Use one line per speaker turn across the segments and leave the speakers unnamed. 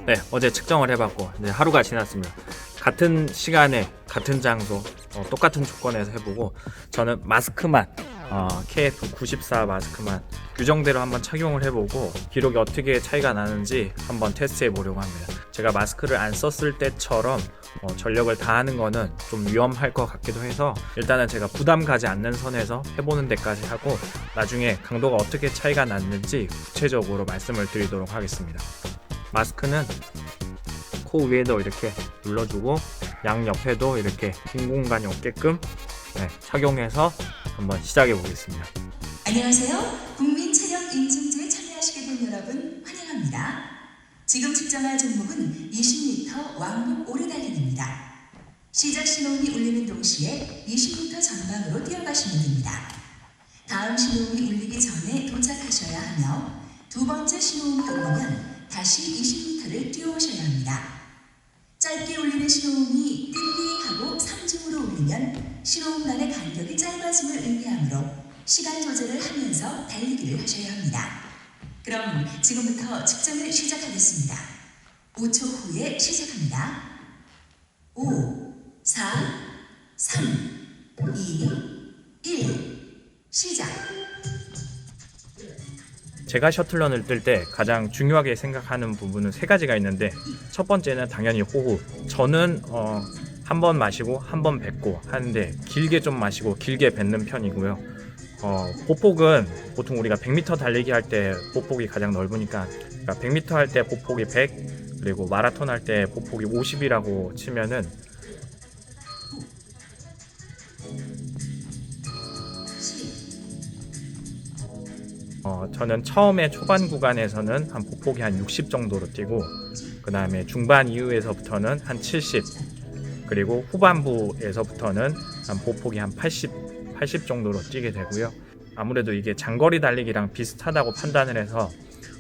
네, 어제 측정을 해봤고 이제 하루가 지났습니다. 같은 시간에 같은 장소 똑같은 조건에서 해보고 저는 마스크만 KF94 마스크만 규정대로 한번 착용을 해보고 기록이 어떻게 차이가 나는지 한번 테스트해 보려고 합니다. 제가 마스크를 안 썼을 때처럼 전력을 다하는 거는 좀 위험할 것 같기도 해서 일단은 제가 부담 가지 않는 선에서 해보는 데까지 하고 나중에 강도가 어떻게 차이가 났는지 구체적으로 말씀을 드리도록 하겠습니다. 마스크는 코 위에도 이렇게 눌러주고 양 옆에도 이렇게 빈 공간이 없게끔 착용해서 한번 시작해 보겠습니다.
안녕하세요. 국민 체력 인증제에 참여하시게 된 여러분 환영합니다. 지금 측정할 종목은 20m 왕복 오래 달리기입니다. 시작 신호음이 울리는 동시에 20m 전방으로 뛰어가시면 됩니다. 다음 신호음이 울리기 전에 도착하셔야 하며 두 번째 신호음이 울리면 다시 20m를 뛰어오셔야 합니다. 짧게 울리는 신호음이 띵띵 하고 3중으로 울리면 신호음 간의 간격이 짧아짐을 의미하므로 시간 조절을 하면서 달리기를 하셔야 합니다. 그럼 지금부터 측정을 시작하겠습니다. 5초 후에 시작합니다. 5, 4, 3, 2, 1, 시작!
제가 셔틀런을 뜰 때 가장 중요하게 생각하는 부분은 세 가지가 있는데 첫 번째는 당연히 호흡. 저는 한 번 마시고 한 번 뱉고 하는데 길게 좀 마시고 길게 뱉는 편이고요. 보폭은 보통 우리가 100m 달리기 할 때 보폭이 가장 넓으니까 100m 할 때 보폭이 100 그리고 마라톤 할 때 보폭이 50이라고 치면은 저는 처음에 초반 구간에서는 한 보폭이 한 60 정도로 뛰고 그 다음에 중반 이후에서부터는 한 70 그리고 후반부에서부터는 한 보폭이 한 80 정도로 뛰게 되고요. 아무래도 이게 장거리 달리기랑 비슷하다고 판단을 해서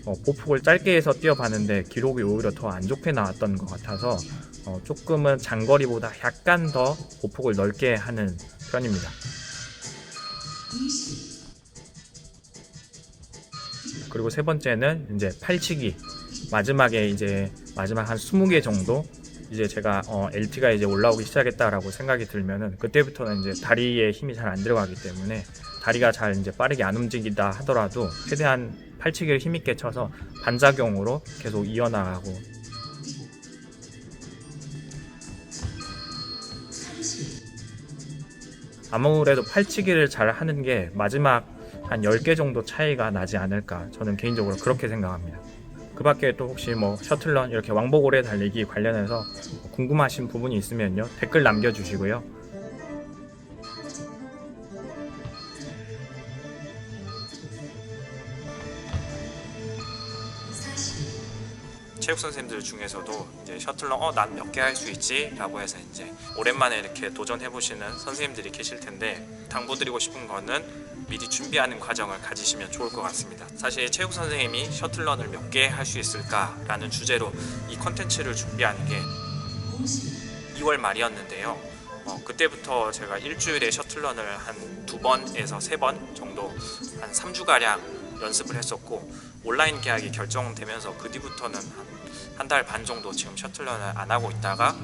보폭을 짧게 해서 뛰어봤는데 기록이 오히려 더 안 좋게 나왔던 것 같아서 조금은 장거리보다 약간 더 보폭을 넓게 하는 편입니다.
20.
그리고 세 번째는 이제 팔치기. 마지막에 이제 마지막 한 20개 정도 이제 제가 LT가 이제 올라오기 시작했다라고 생각이 들면은 그때부터는 이제 다리에 힘이 잘 안 들어가기 때문에 다리가 잘 이제 빠르게 안 움직이다 하더라도 최대한 팔치기를 힘있게 쳐서 반작용으로 계속 이어나가고.
30.
아무래도 팔치기를 잘 하는 게 마지막 한 10개 정도 차이가 나지 않을까 저는 개인적으로 그렇게 생각합니다. 그 밖에 또 혹시 뭐 셔틀런 이렇게 왕복 오래 달리기 관련해서 궁금하신 부분이 있으면요 댓글 남겨주시고요. 체육 선생님들 중에서도 이제 셔틀런 난 몇 개 할 수 있지? 라고 해서 이제 오랜만에 이렇게 도전해 보시는 선생님들이 계실 텐데 당부드리고 싶은 거는 미리 준비하는 과정을 가지시면 좋을 것 같습니다. 사실 체육 선생님이 셔틀런을 몇 개 할 수 있을까? 라는 주제로 이 컨텐츠를 준비하는 게 2월 말이었는데요. 그때부터 제가 일주일에 셔틀런을 한 2번에서 3번 정도 한 3주가량 연습을 했었고 온라인 계약이 결정되면서 그 뒤부터는 한 달 반 정도 지금 셔틀런을 안 하고 있다가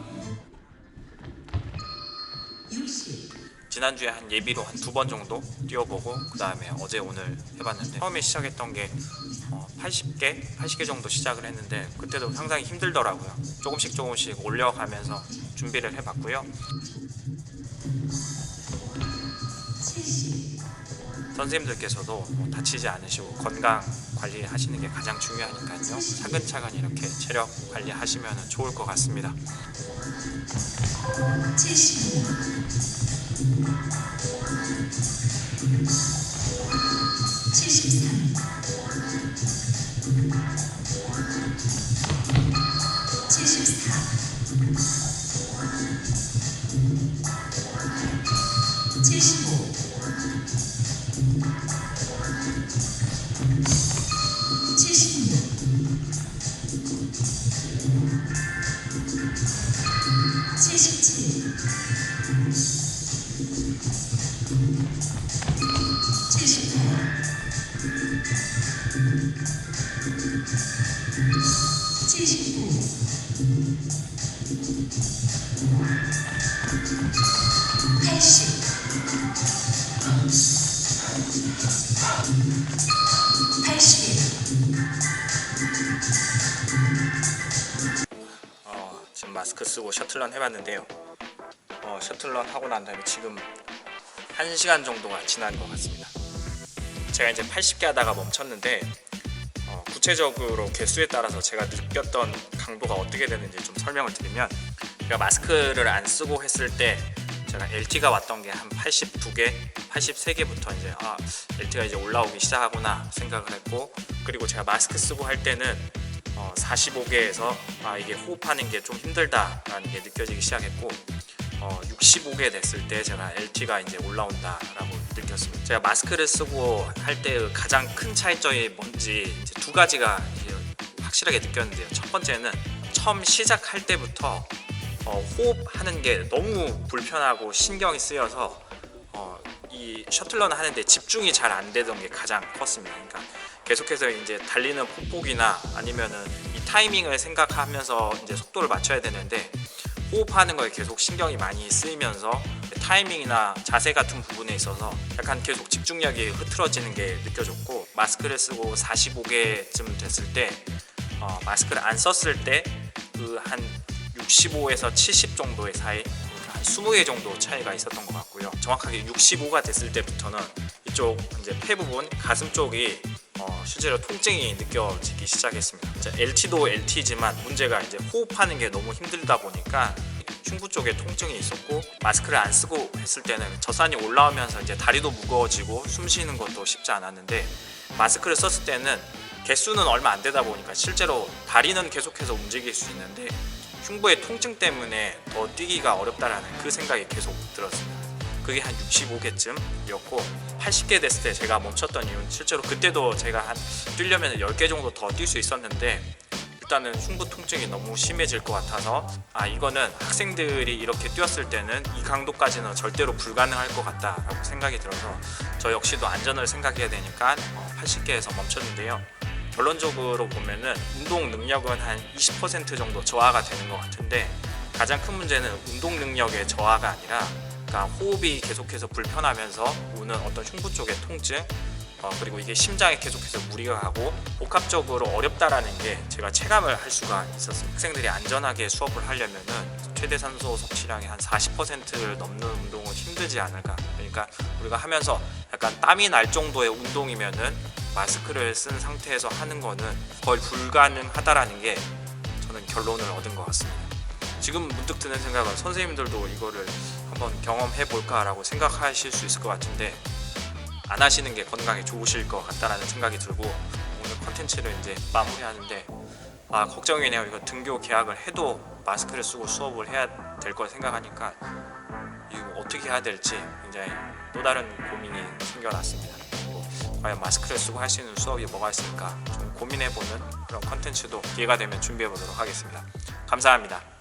60.
지난주에 한 예비로 한 2번 정도 뛰어보고 그 다음에 어제 오늘 해봤는데 처음에 시작했던 게 80개 정도 시작을 했는데 그때도 상당히 힘들더라고요. 조금씩 올려가면서 준비를 해봤고요.
70.
선생님들께서도 다치지 않으시고 건강 관리하시는 게 가장 중요하니까요. 차근차근 이렇게 체력 관리하시면 좋을 것 같습니다.
75. 73. 74. 75. 76. 77. 78. 79 80 81
지금 마스크 쓰고 셔틀런 해봤는데요. 셔틀런 하고 난 다음에 지금 1시간 정도가 지난 것 같습니다. 제가 이제 80개 하다가 멈췄는데 구체적으로 개수에 따라서 제가 느꼈던 강도가 어떻게 되는지 좀 설명을 드리면, 제가 마스크를 안 쓰고 했을 때 제가 LT가 왔던 게 한 82개, 83개부터 이제 LT가 이제 올라오기 시작하구나 생각을 했고, 그리고 제가 마스크 쓰고 할 때는 45개에서 이게 호흡하는 게 좀 힘들다라는 게 느껴지기 시작했고, 65개 됐을 때 제가 LT가 이제 올라온다라고 느꼈습니다. 제가 마스크를 쓰고 할 때 가장 큰 차이점이 뭔지 이제 두 가지가 이제 확실하게 느꼈는데요. 첫 번째는 처음 시작할 때부터 호흡하는 게 너무 불편하고 신경이 쓰여서 이 셔틀런 하는데 집중이 잘 안 되던 게 가장 컸습니다. 그러니까 계속해서 이제 달리는 폭폭이나 아니면은 이 타이밍을 생각하면서 이제 속도를 맞춰야 되는데, 호흡하는 거에 계속 신경이 많이 쓰이면서 타이밍이나 자세 같은 부분에 있어서 약간 계속 집중력이 흐트러지는 게 느껴졌고, 마스크를 쓰고 45개쯤 됐을 때 마스크를 안 썼을 때 그 한 65에서 70 정도의 사이, 그러니까 한 20개 정도 차이가 있었던 것 같고요. 정확하게 65가 됐을 때부터는 이쪽 이제 폐 부분, 가슴 쪽이 실제로 통증이 느껴지기 시작했습니다. 이제 LT도 LT지만 문제가 이제 호흡하는 게 너무 힘들다 보니까 흉부 쪽에 통증이 있었고, 마스크를 안 쓰고 했을 때는 젖산이 올라오면서 이제 다리도 무거워지고 숨 쉬는 것도 쉽지 않았는데, 마스크를 썼을 때는 개수는 얼마 안 되다 보니까 실제로 다리는 계속해서 움직일 수 있는데 흉부의 통증 때문에 더 뛰기가 어렵다라는 그 생각이 계속 들었습니다. 그게 한 65개쯤이었고, 80개 됐을 때 제가 멈췄던 이유는 실제로 그때도 제가 한 뛰려면 10개 정도 더 뛸 수 있었는데, 일단은 흉부 통증이 너무 심해질 것 같아서 이거는 학생들이 이렇게 뛰었을 때는 이 강도까지는 절대로 불가능할 것 같다라고 생각이 들어서 저 역시도 안전을 생각해야 되니까 80개에서 멈췄는데요. 결론적으로 보면은 운동 능력은 한 20% 정도 저하가 되는 것 같은데, 가장 큰 문제는 운동 능력의 저하가 아니라, 그러니까 호흡이 계속해서 불편하면서 오는 어떤 흉부 쪽의 통증, 그리고 이게 심장에 계속해서 무리가 가고 복합적으로 어렵다라는 게 제가 체감을 할 수가 있었습니다. 학생들이 안전하게 수업을 하려면은 최대 산소 섭취량의 한 40%를 넘는 운동은 힘들지 않을까. 그러니까 우리가 하면서 약간 땀이 날 정도의 운동이면은 마스크를 쓴 상태에서 하는 거는 거의 불가능하다라는 게 저는 결론을 얻은 것 같습니다. 지금 문득 드는 생각은 선생님들도 이거를 한번 경험해 볼까라고 생각하실 수 있을 것 같은데, 안 하시는 게 건강에 좋으실 것 같다라는 생각이 들고, 오늘 컨텐츠를 이제 마무리하는데 걱정이네요. 이거 등교 계약을 해도 마스크를 쓰고 수업을 해야 될 걸 생각하니까 이거 어떻게 해야 될지 굉장히 또 다른 고민이 생겨났습니다. 과연 마스크를 쓰고 할 수 있는 수업이 뭐가 있을까 좀 고민해보는 그런 컨텐츠도 기회가 되면 준비해 보도록 하겠습니다. 감사합니다.